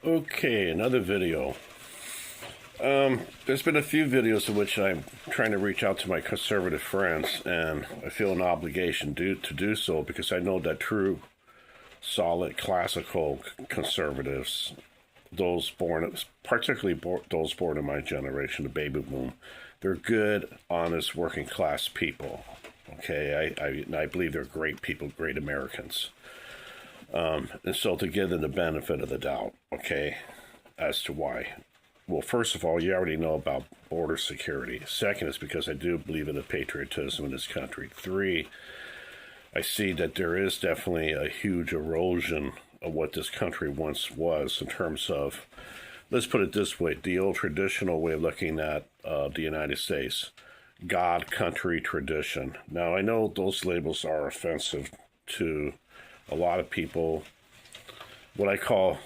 Okay, another video. There's been a few videos in which I'm trying to reach out to my conservative friends, and I feel an obligation to do so because I know that true, solid, classical conservatives, those born, particularly those born in my generation, the baby boom, they're good, honest, working class people. Okay, I believe they're great people, great Americans. And so to give them the benefit of the doubt, okay, as to why. Well, first of all, you already know about border security. Second is because I do believe in the patriotism in this country. Three, I see that there is definitely a huge erosion of what this country once was in terms of, let's put it this way, the old traditional way of looking at the United States. God, country, tradition. Now, I know those labels are offensive to a lot of people, what I call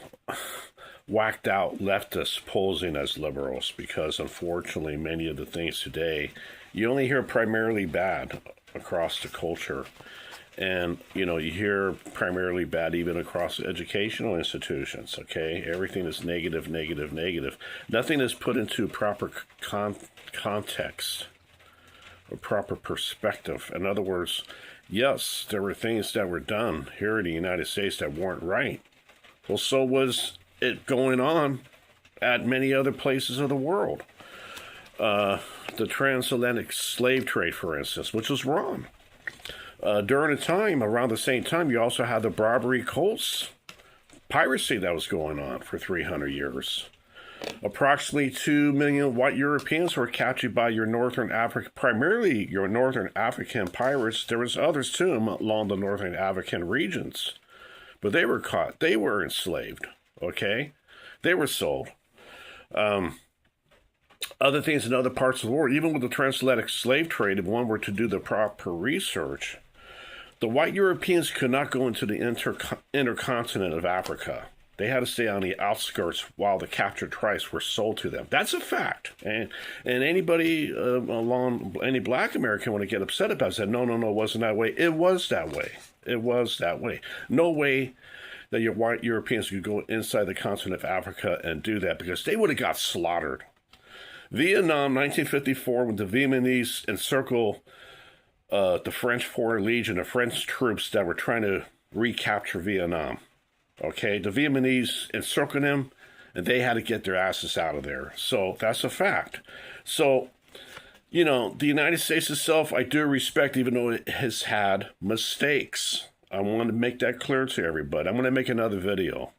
whacked out leftists posing as liberals, because unfortunately many of the things today you only hear primarily bad across the culture. And you hear primarily bad even across educational institutions. Okay, everything is negative, negative, negative. Nothing is put into proper context or proper perspective. In other words, yes, there were things that were done here in the United States that weren't right. Well, so was it going on at many other places of the world. The transatlantic slave trade, for instance, which was wrong. During the time, around the same time, you also had the Barbary Coast piracy that was going on for 300 years. Approximately 2 million white Europeans were captured by your northern African, primarily your northern African pirates. There was others too along the northern African regions, but they were caught. They were enslaved. Okay, they were sold. Other things in other parts of the world, even with the transatlantic slave trade, if one were to do the proper research, the white Europeans could not go into the intercontinent of Africa. They had to stay on the outskirts while the captured tribes were sold to them. That's a fact. And anybody along, any black American want to get upset about it, said, no, it wasn't that way. It was that way. It was that way. No way that your white Europeans could go inside the continent of Africa and do that, because they would have got slaughtered. Vietnam, 1954, when the Vietnamese encircled the French Foreign Legion, the French troops that were trying to recapture Vietnam. Okay, the Vietnamese encircled them, and they had to get their asses out of there. So that's a fact. So, the United States itself, I do respect, even though it has had mistakes. I want to make that clear to everybody. I'm going to make another video.